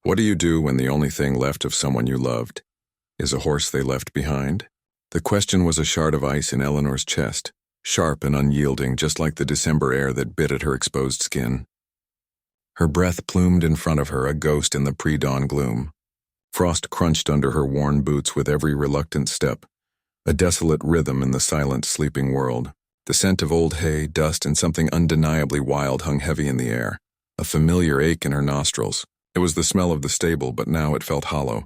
What do you do when the only thing left of someone you loved is a horse they left behind? The question was a shard of ice in Eleanor's chest, sharp and unyielding, just like the December air that bit at her exposed skin. Her breath plumed in front of her, a ghost in the pre-dawn gloom. Frost crunched under her worn boots with every reluctant step, a desolate rhythm in the silent, sleeping world. The scent of old hay, dust, and something undeniably wild hung heavy in the air, a familiar ache in her nostrils. It was the smell of the stable, but now it felt hollow,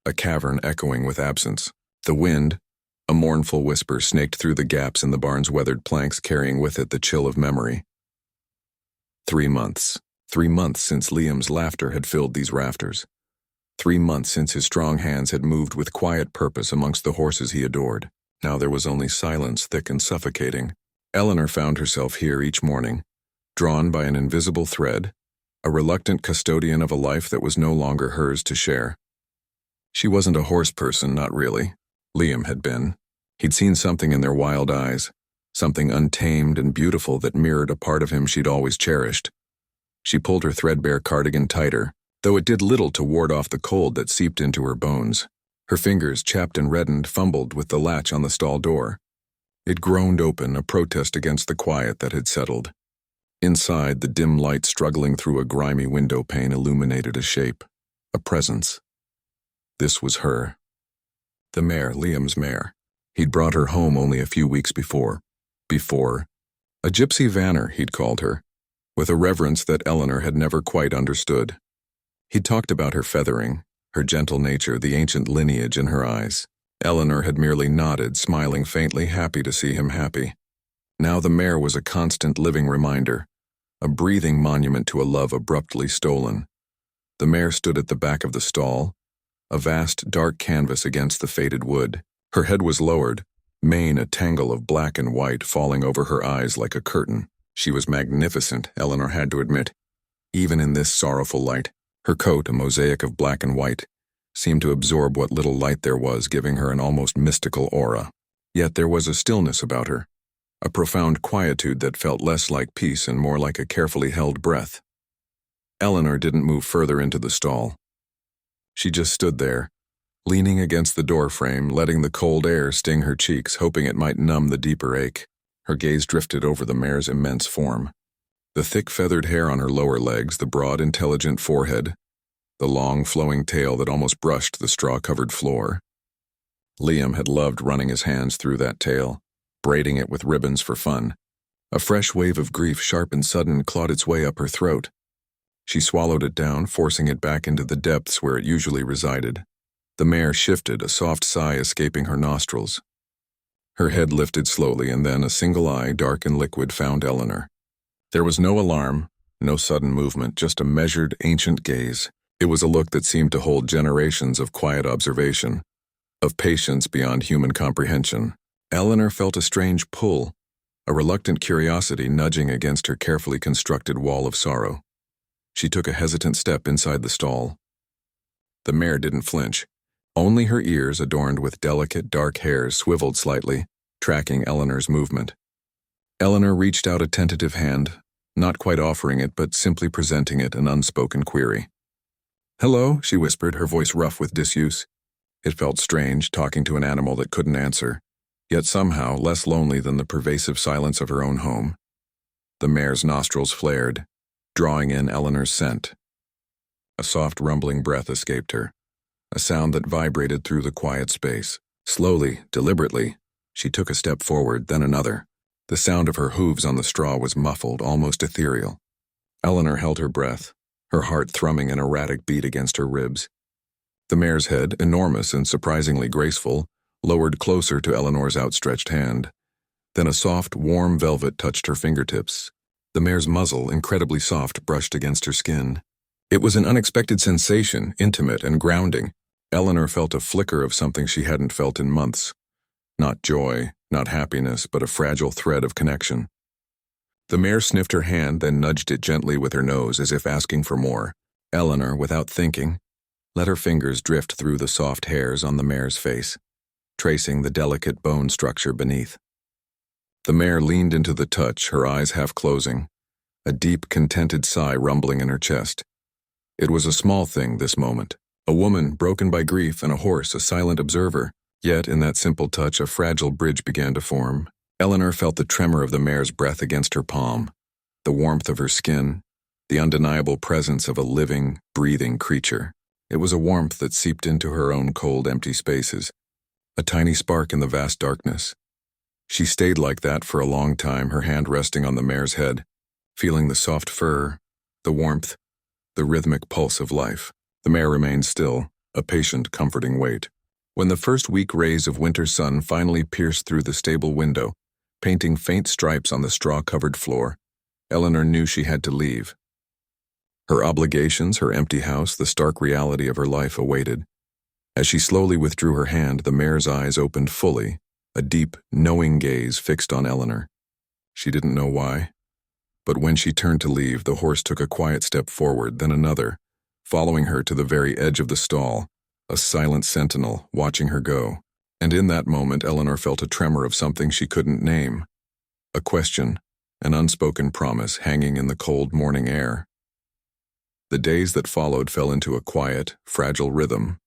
a cavern echoing with absence. The wind, a mournful whisper, snaked through the gaps in the barn's weathered planks, carrying with it the chill of memory. 3 months. 3 months since Liam's laughter had filled these rafters. 3 months since his strong hands had moved with quiet purpose amongst the horses he adored. Now there was only silence, thick and suffocating. Eleanor found herself here each morning, drawn by an invisible thread, a reluctant custodian of a life that was no longer hers to share. She wasn't a horse person, not really. Liam had been. He'd seen something in their wild eyes, something untamed and beautiful that mirrored a part of him she'd always cherished. She pulled her threadbare cardigan tighter, though it did little to ward off the cold that seeped into her bones. Her fingers, chapped and reddened, fumbled with the latch on the stall door. It groaned open, a protest against the quiet that had settled. Inside, the dim light struggling through a grimy window pane illuminated a shape, a presence. This was her. The mare, Liam's mare. He'd brought her home only a few weeks before. A gypsy vanner, he'd called her, with a reverence that Eleanor had never quite understood. He'd talked about her feathering, her gentle nature, the ancient lineage in her eyes. Eleanor had merely nodded, smiling faintly, happy to see him happy. Now the mare was a constant living reminder, a breathing monument to a love abruptly stolen. The mare stood at the back of the stall, a vast dark canvas against the faded wood. Her head was lowered, mane a tangle of black and white falling over her eyes like a curtain. She was magnificent, Eleanor had to admit, even in this sorrowful light. Her coat, a mosaic of black and white, seemed to absorb what little light there was, giving her an almost mystical aura. Yet there was a stillness about her, a profound quietude that felt less like peace and more like a carefully held breath. Eleanor didn't move further into the stall. She just stood there, leaning against the doorframe, letting the cold air sting her cheeks, hoping it might numb the deeper ache. Her gaze drifted over the mare's immense form. The thick feathered hair on her lower legs, the broad, intelligent forehead, the long, flowing tail that almost brushed the straw-covered floor. Liam had loved running his hands through that tail, braiding it with ribbons for fun. A fresh wave of grief, sharp and sudden, clawed its way up her throat. She swallowed it down, forcing it back into the depths where it usually resided. The mare shifted, a soft sigh escaping her nostrils. Her head lifted slowly, and then a single eye, dark and liquid, found Eleanor. There was no alarm, no sudden movement, just a measured, ancient gaze. It was a look that seemed to hold generations of quiet observation, of patience beyond human comprehension. Eleanor felt a strange pull, a reluctant curiosity nudging against her carefully constructed wall of sorrow. She took a hesitant step inside the stall. The mare didn't flinch. Only her ears, adorned with delicate, dark hairs, swiveled slightly, tracking Eleanor's movement. Eleanor reached out a tentative hand, not quite offering it, but simply presenting it, an unspoken query. "Hello," she whispered, her voice rough with disuse. It felt strange, talking to an animal that couldn't answer, yet somehow less lonely than the pervasive silence of her own home. The mare's nostrils flared, drawing in Eleanor's scent. A soft rumbling breath escaped her, a sound that vibrated through the quiet space. Slowly, deliberately, she took a step forward, then another. The sound of her hooves on the straw was muffled, almost ethereal. Eleanor held her breath, her heart thrumming an erratic beat against her ribs. The mare's head, enormous and surprisingly graceful, lowered closer to Eleanor's outstretched hand. Then a soft, warm velvet touched her fingertips. The mare's muzzle, incredibly soft, brushed against her skin. It was an unexpected sensation, intimate and grounding. Eleanor felt a flicker of something she hadn't felt in months. Not joy, not happiness, but a fragile thread of connection. The mare sniffed her hand, then nudged it gently with her nose as if asking for more. Eleanor, without thinking, let her fingers drift through the soft hairs on the mare's face, tracing the delicate bone structure beneath. The mare leaned into the touch, her eyes half closing, a deep, contented sigh rumbling in her chest. It was a small thing, this moment. A woman, broken by grief, and a horse, a silent observer. Yet, in that simple touch, a fragile bridge began to form. Eleanor felt the tremor of the mare's breath against her palm, the warmth of her skin, the undeniable presence of a living, breathing creature. It was a warmth that seeped into her own cold, empty spaces, a tiny spark in the vast darkness. She stayed like that for a long time, her hand resting on the mare's head, feeling the soft fur, the warmth, the rhythmic pulse of life. The mare remained still, a patient, comforting wait. When the first weak rays of winter sun finally pierced through the stable window, painting faint stripes on the straw-covered floor, Eleanor knew she had to leave. Her obligations, her empty house, the stark reality of her life awaited. As she slowly withdrew her hand, the mare's eyes opened fully, a deep, knowing gaze fixed on Eleanor. She didn't know why. But when she turned to leave, the horse took a quiet step forward, then another, following her to the very edge of the stall, a silent sentinel watching her go. And in that moment, Eleanor felt a tremor of something she couldn't name. A question, an unspoken promise hanging in the cold morning air. The days that followed fell into a quiet, fragile rhythm.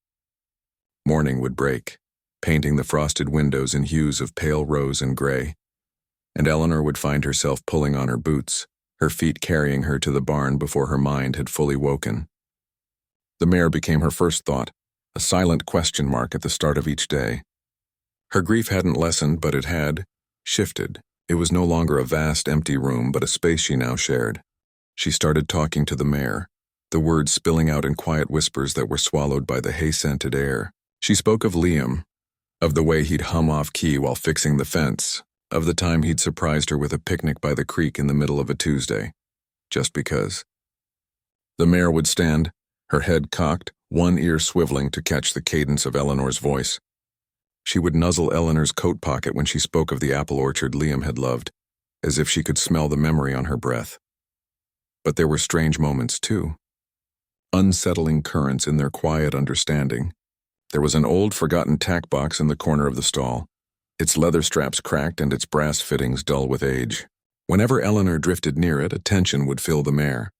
Morning would break, painting the frosted windows in hues of pale rose and gray, and Eleanor would find herself pulling on her boots, her feet carrying her to the barn before her mind had fully woken. The mare became her first thought, a silent question mark at the start of each day. Her grief hadn't lessened, but it had shifted. It was no longer a vast, empty room, but a space she now shared. She started talking to the mare, the words spilling out in quiet whispers that were swallowed by the hay-scented air. She spoke of Liam, of the way he'd hum off-key while fixing the fence, of the time he'd surprised her with a picnic by the creek in the middle of a Tuesday, just because. The mare would stand, her head cocked, one ear swiveling to catch the cadence of Eleanor's voice. She would nuzzle Eleanor's coat pocket when she spoke of the apple orchard Liam had loved, as if she could smell the memory on her breath. But there were strange moments, too. Unsettling currents in their quiet understanding. There was an old, forgotten tack box in the corner of the stall, its leather straps cracked and its brass fittings dull with age. Whenever Eleanor drifted near it, a tension would fill the mare.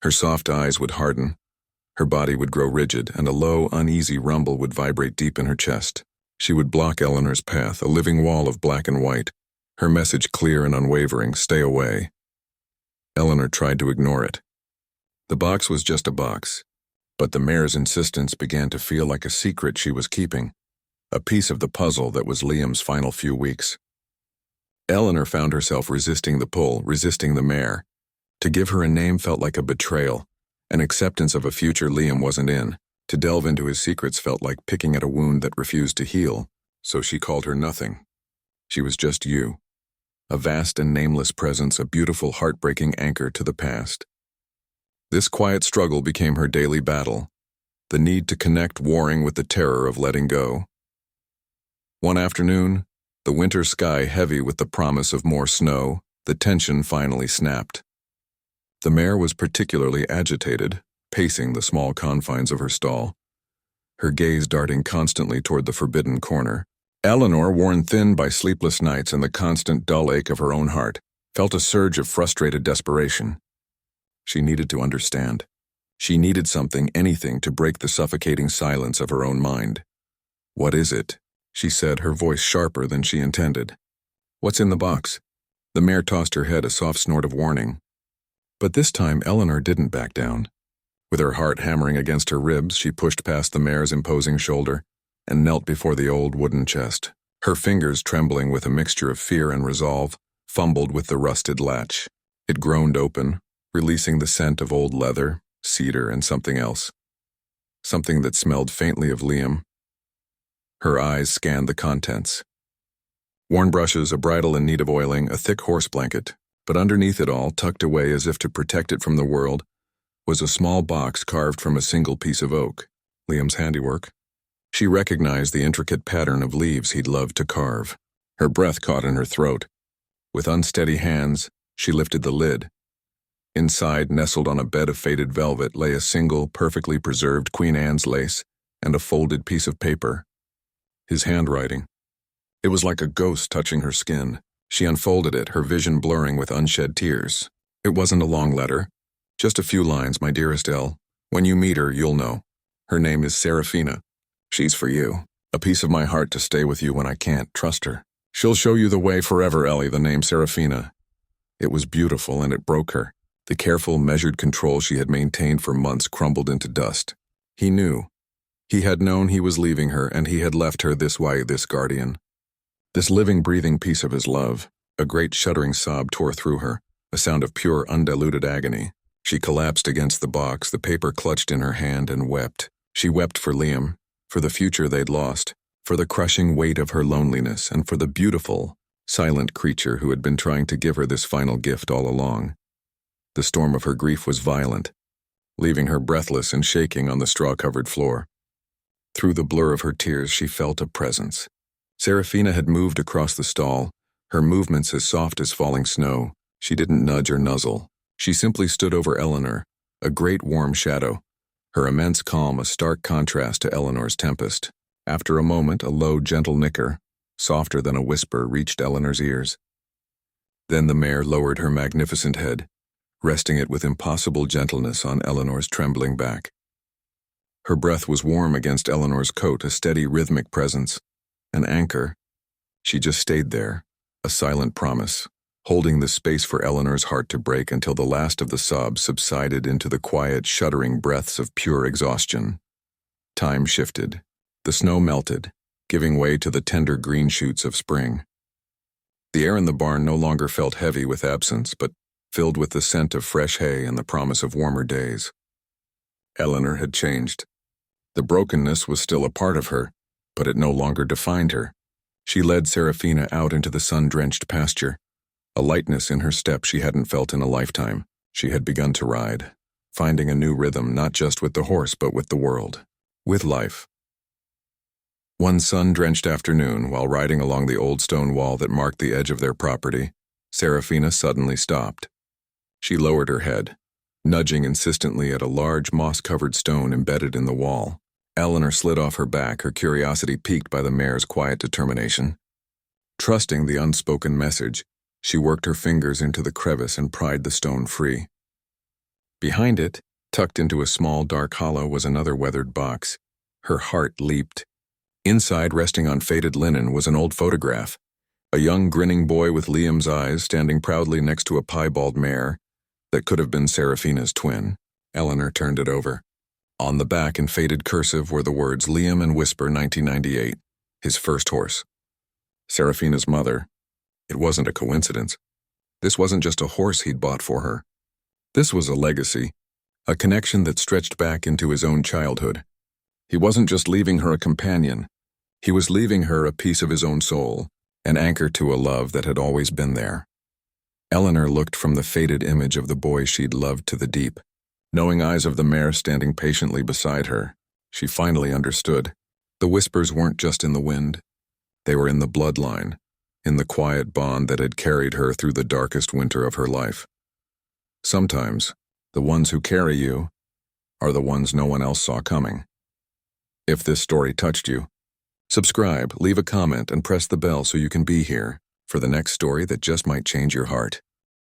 Her soft eyes would harden, her body would grow rigid, and a low, uneasy rumble would vibrate deep in her chest. She would block Eleanor's path, a living wall of black and white, her message clear and unwavering, stay away. Eleanor tried to ignore it. The box was just a box, but the mare's insistence began to feel like a secret she was keeping, a piece of the puzzle that was Liam's final few weeks. Eleanor found herself resisting the pull, resisting the mare. To give her a name felt like a betrayal, an acceptance of a future Liam wasn't in. To delve into his secrets felt like picking at a wound that refused to heal, so she called her nothing. She was just you, a vast and nameless presence, a beautiful, heartbreaking anchor to the past. This quiet struggle became her daily battle, the need to connect warring with the terror of letting go. One afternoon, the winter sky heavy with the promise of more snow, the tension finally snapped. The mare was particularly agitated, pacing the small confines of her stall, her gaze darting constantly toward the forbidden corner. Eleanor, worn thin by sleepless nights and the constant dull ache of her own heart, felt a surge of frustrated desperation. She needed to understand. She needed something, anything, to break the suffocating silence of her own mind. "What is it?" she said, her voice sharper than she intended. "What's in the box?" The mare tossed her head, a soft snort of warning. But this time Eleanor didn't back down. With her heart hammering against her ribs, she pushed past the mare's imposing shoulder and knelt before the old wooden chest. Her fingers, trembling with a mixture of fear and resolve, fumbled with the rusted latch. It groaned open, releasing the scent of old leather, cedar, and something else. Something that smelled faintly of Liam. Her eyes scanned the contents. Worn brushes, a bridle in need of oiling, a thick horse blanket, but underneath it all, tucked away as if to protect it from the world, was a small box carved from a single piece of oak, Liam's handiwork. She recognized the intricate pattern of leaves he'd loved to carve. Her breath caught in her throat. With unsteady hands, she lifted the lid. Inside, nestled on a bed of faded velvet, lay a single, perfectly preserved Queen Anne's lace and a folded piece of paper. His handwriting. It was like a ghost touching her skin. She unfolded it, her vision blurring with unshed tears. It wasn't a long letter. Just a few lines, "My dearest Elle, When you meet her, you'll know. Her name is Serafina. She's for you. A piece of my heart to stay with you when I can't. Trust her. She'll show you the way forever, Ellie, the name Serafina. It was beautiful, and it broke her. The careful, measured control she had maintained for months crumbled into dust. He knew. He had known he was leaving her, and he had left her this way, this guardian. This living, breathing piece of his love. A great shuddering sob tore through her, a sound of pure, undiluted agony. She collapsed against the box, the paper clutched in her hand, and wept. She wept for Liam, for the future they'd lost, for the crushing weight of her loneliness, and for the beautiful, silent creature who had been trying to give her this final gift all along. The storm of her grief was violent, leaving her breathless and shaking on the straw-covered floor. Through the blur of her tears, she felt a presence. Serafina had moved across the stall, her movements as soft as falling snow. She didn't nudge or nuzzle. She simply stood over Eleanor, a great warm shadow, her immense calm a stark contrast to Eleanor's tempest. After a moment, a low, gentle nicker, softer than a whisper, reached Eleanor's ears. Then the mare lowered her magnificent head, resting it with impossible gentleness on Eleanor's trembling back. Her breath was warm against Eleanor's coat, a steady, rhythmic presence, an anchor. She just stayed there, a silent promise, holding the space for Eleanor's heart to break until the last of the sobs subsided into the quiet, shuddering breaths of pure exhaustion. Time shifted. The snow melted, giving way to the tender green shoots of spring. The air in the barn no longer felt heavy with absence, but filled with the scent of fresh hay and the promise of warmer days. Eleanor had changed. The brokenness was still a part of her, but it no longer defined her. She led Serafina out into the sun-drenched pasture, a lightness in her step she hadn't felt in a lifetime. She had begun to ride, finding a new rhythm not just with the horse but with the world, with life. One sun-drenched afternoon, while riding along the old stone wall that marked the edge of their property, Serafina suddenly stopped. She lowered her head, nudging insistently at a large moss-covered stone embedded in the wall. Eleanor slid off her back, her curiosity piqued by the mare's quiet determination. Trusting the unspoken message, she worked her fingers into the crevice and pried the stone free. Behind it, tucked into a small dark hollow, was another weathered box. Her heart leaped. Inside, resting on faded linen, was an old photograph. A young grinning boy with Liam's eyes standing proudly next to a piebald mare that could have been Serafina's twin. Eleanor turned it over. On the back, in faded cursive, were the words Liam and Whisper 1998, his first horse. Serafina's mother. It wasn't a coincidence. This wasn't just a horse he'd bought for her. This was a legacy, a connection that stretched back into his own childhood. He wasn't just leaving her a companion. He was leaving her a piece of his own soul, an anchor to a love that had always been there. Eleanor looked from the faded image of the boy she'd loved to the deep, knowing eyes of the mare standing patiently beside her. She finally understood. The whispers weren't just in the wind. They were in the bloodline, in the quiet bond that had carried her through the darkest winter of her life. Sometimes, the ones who carry you are the ones no one else saw coming. If this story touched you, subscribe, leave a comment, and press the bell so you can be here for the next story that just might change your heart.